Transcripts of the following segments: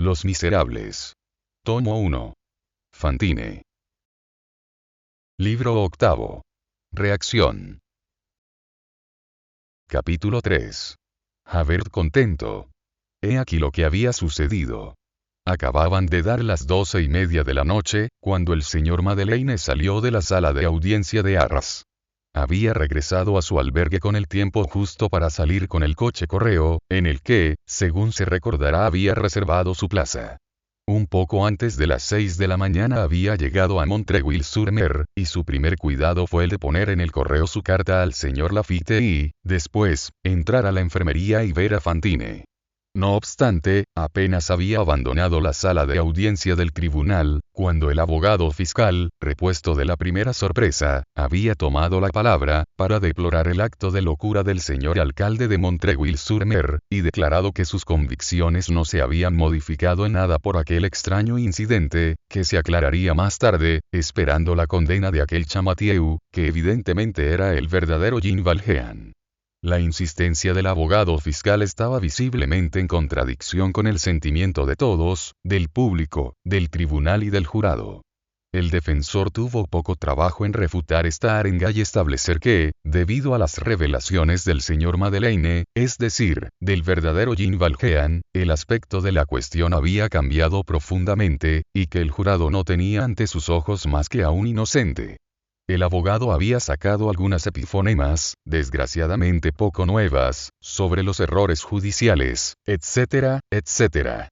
Los Miserables. Tomo 1. Fantine. Libro octavo. Reacción. Capítulo 3. Javert contento. He aquí lo que había sucedido. Acababan de dar las 12:30 de la noche, cuando el señor Madeleine salió de la sala de audiencia de Arras. Había regresado a su albergue con el tiempo justo para salir con el coche correo, en el que, según se recordará, había reservado su plaza. Un poco antes de las 6 de la mañana había llegado a Montreuil-sur-Mer, y su primer cuidado fue el de poner en el correo su carta al señor Laffitte y, después, entrar a la enfermería y ver a Fantine. No obstante, apenas había abandonado la sala de audiencia del tribunal, cuando el abogado fiscal, repuesto de la primera sorpresa, había tomado la palabra, para deplorar el acto de locura del señor alcalde de Montreuil-sur-Mer, y declarado que sus convicciones no se habían modificado en nada por aquel extraño incidente, que se aclararía más tarde, esperando la condena de aquel Champmathieu, que evidentemente era el verdadero Jean Valjean. La insistencia del abogado fiscal estaba visiblemente en contradicción con el sentimiento de todos, del público, del tribunal y del jurado. El defensor tuvo poco trabajo en refutar esta arenga y establecer que, debido a las revelaciones del señor Madeleine, es decir, del verdadero Jean Valjean, el aspecto de la cuestión había cambiado profundamente, y que el jurado no tenía ante sus ojos más que a un inocente. El abogado había sacado algunas epifonemas, desgraciadamente poco nuevas, sobre los errores judiciales, etcétera, etcétera.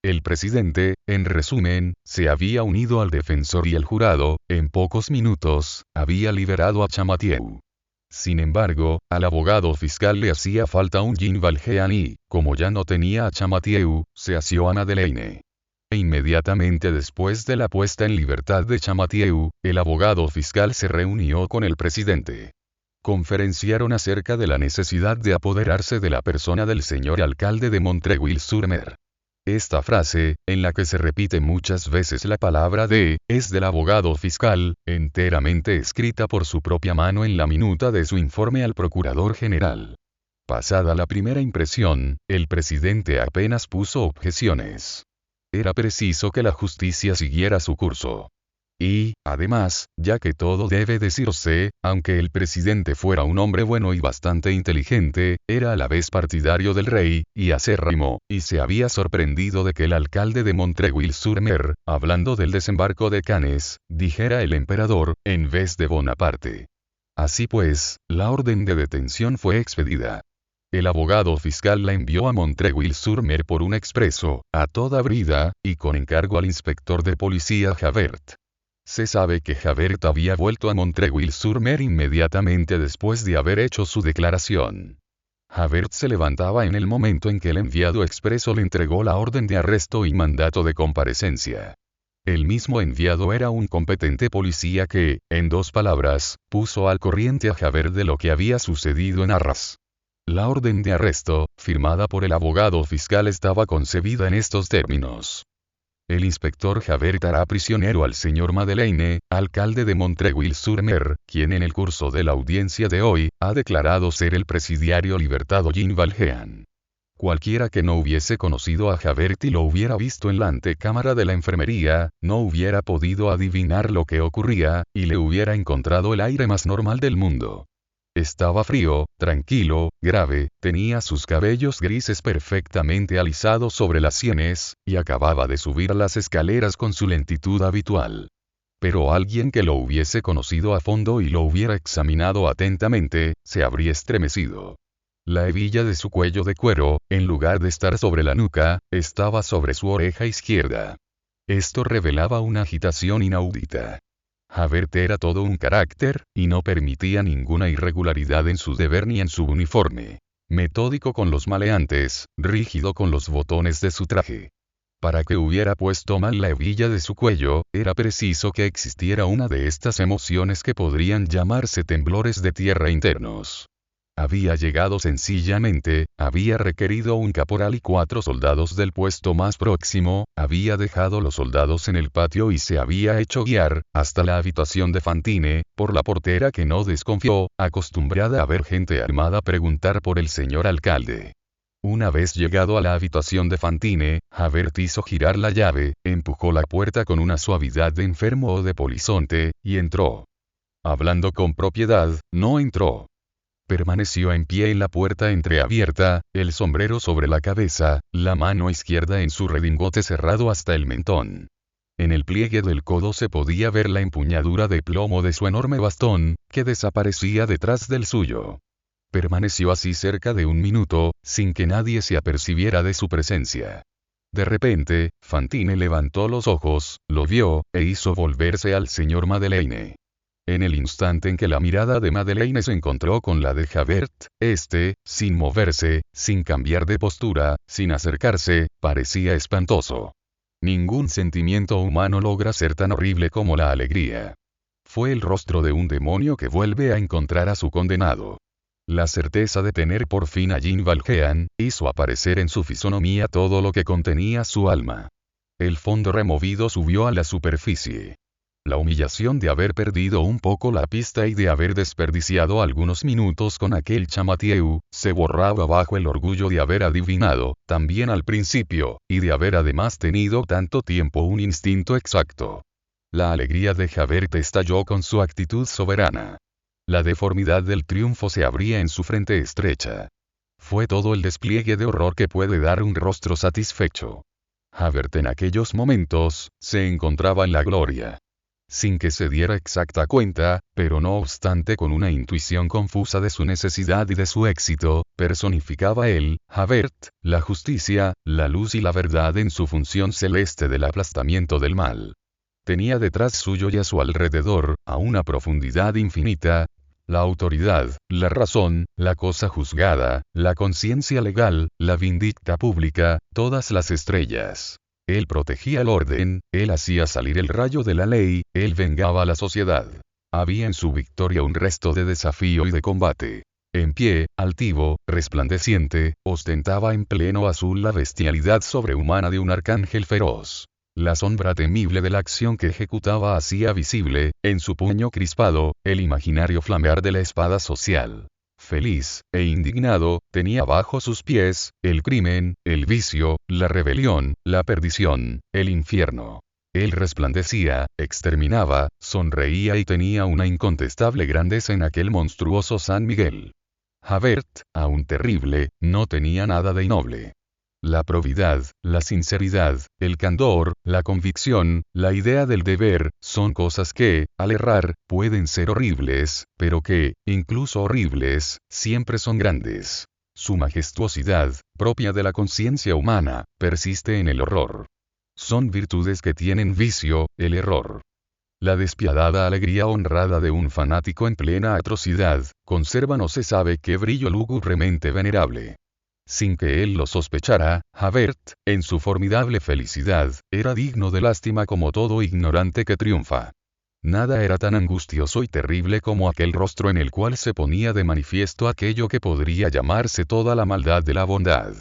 El presidente, en resumen, se había unido al defensor y el jurado, en pocos minutos, había liberado a Champmathieu. Sin embargo, al abogado fiscal le hacía falta un Jean Valjean y, como ya no tenía a Champmathieu, se asió a Madeleine. Inmediatamente después de la puesta en libertad de Champmathieu, el abogado fiscal se reunió con el presidente. Conferenciaron acerca de la necesidad de apoderarse de la persona del señor alcalde de Montreuil-sur-Mer. Esta frase, en la que se repite muchas veces la palabra de, es del abogado fiscal, enteramente escrita por su propia mano en la minuta de su informe al procurador general. Pasada la primera impresión, el presidente apenas puso objeciones. Era preciso que la justicia siguiera su curso. Y, además, ya que todo debe decirse, aunque el presidente fuera un hombre bueno y bastante inteligente, era a la vez partidario del rey, y acérrimo, y se había sorprendido de que el alcalde de Montreuil-sur-Mer, hablando del desembarco de Cannes, dijera el emperador, en vez de Bonaparte. Así pues, la orden de detención fue expedida. El abogado fiscal la envió a Montreuil-sur-Mer por un expreso, a toda brida, y con encargo al inspector de policía Javert. Se sabe que Javert había vuelto a Montreuil-sur-Mer inmediatamente después de haber hecho su declaración. Javert se levantaba en el momento en que el enviado expreso le entregó la orden de arresto y mandato de comparecencia. El mismo enviado era un competente policía que, en dos palabras, puso al corriente a Javert de lo que había sucedido en Arras. La orden de arresto, firmada por el abogado fiscal, estaba concebida en estos términos. El inspector Javert hará prisionero al señor Madeleine, alcalde de Montreuil-sur-Mer, quien en el curso de la audiencia de hoy, ha declarado ser el presidiario libertado Jean Valjean. Cualquiera que no hubiese conocido a Javert y lo hubiera visto en la antecámara de la enfermería, no hubiera podido adivinar lo que ocurría, y le hubiera encontrado el aire más normal del mundo. Estaba frío, tranquilo, grave, tenía sus cabellos grises perfectamente alisados sobre las sienes, y acababa de subir las escaleras con su lentitud habitual. Pero alguien que lo hubiese conocido a fondo y lo hubiera examinado atentamente, se habría estremecido. La hebilla de su cuello de cuero, en lugar de estar sobre la nuca, estaba sobre su oreja izquierda. Esto revelaba una agitación inaudita. Javert era todo un carácter, y no permitía ninguna irregularidad en su deber ni en su uniforme. Metódico con los maleantes, rígido con los botones de su traje. Para que hubiera puesto mal la hebilla de su cuello, era preciso que existiera una de estas emociones que podrían llamarse temblores de tierra internos. Había llegado sencillamente, había requerido un caporal y 4 soldados del puesto más próximo, había dejado los soldados en el patio y se había hecho guiar, hasta la habitación de Fantine, por la portera que no desconfió, acostumbrada a ver gente armada preguntar por el señor alcalde. Una vez llegado a la habitación de Fantine, Javert hizo girar la llave, empujó la puerta con una suavidad de enfermo o de polizonte, y entró. Hablando con propiedad, no entró. Permaneció en pie en la puerta entreabierta, el sombrero sobre la cabeza, la mano izquierda en su redingote cerrado hasta el mentón. En el pliegue del codo se podía ver la empuñadura de plomo de su enorme bastón, que desaparecía detrás del suyo. Permaneció así cerca de un minuto, sin que nadie se apercibiera de su presencia. De repente, Fantine levantó los ojos, lo vio, e hizo volverse al señor Madeleine. En el instante en que la mirada de Madeleine se encontró con la de Javert, sin moverse, sin cambiar de postura, sin acercarse, parecía espantoso. Ningún sentimiento humano logra ser tan horrible como la alegría. Fue el rostro de un demonio que vuelve a encontrar a su condenado. La certeza de tener por fin a Jean Valjean, hizo aparecer en su fisonomía todo lo que contenía su alma. El fondo removido subió a la superficie. La humillación de haber perdido un poco la pista y de haber desperdiciado algunos minutos con aquel Champmathieu, se borraba bajo el orgullo de haber adivinado, también al principio, y de haber además tenido tanto tiempo un instinto exacto. La alegría de Javert estalló con su actitud soberana. La deformidad del triunfo se abría en su frente estrecha. Fue todo el despliegue de horror que puede dar un rostro satisfecho. Javert en aquellos momentos, se encontraba en la gloria. Sin que se diera exacta cuenta, pero no obstante con una intuición confusa de su necesidad y de su éxito, personificaba él, Javert, la justicia, la luz y la verdad en su función celeste del aplastamiento del mal. Tenía detrás suyo y a su alrededor, a una profundidad infinita, la autoridad, la razón, la cosa juzgada, la conciencia legal, la vindicta pública, todas las estrellas. Él protegía el orden, él hacía salir el rayo de la ley, él vengaba a la sociedad. Había en su victoria un resto de desafío y de combate. En pie, altivo, resplandeciente, ostentaba en pleno azul la bestialidad sobrehumana de un arcángel feroz. La sombra temible de la acción que ejecutaba hacía visible, en su puño crispado, el imaginario flamear de la espada social. Feliz, e indignado, tenía bajo sus pies, el crimen, el vicio, la rebelión, la perdición, el infierno. Él resplandecía, exterminaba, sonreía y tenía una incontestable grandeza en aquel monstruoso San Miguel. Javert, aún terrible, no tenía nada de innoble. La probidad, la sinceridad, el candor, la convicción, la idea del deber, son cosas que, al errar, pueden ser horribles, pero que, incluso horribles, siempre son grandes. Su majestuosidad, propia de la conciencia humana, persiste en el horror. Son virtudes que tienen vicio, el error. La despiadada alegría honrada de un fanático en plena atrocidad, conserva no se sabe qué brillo lúgubremente venerable. Sin que él lo sospechara, Javert, en su formidable felicidad, era digno de lástima como todo ignorante que triunfa. Nada era tan angustioso y terrible como aquel rostro en el cual se ponía de manifiesto aquello que podría llamarse toda la maldad de la bondad.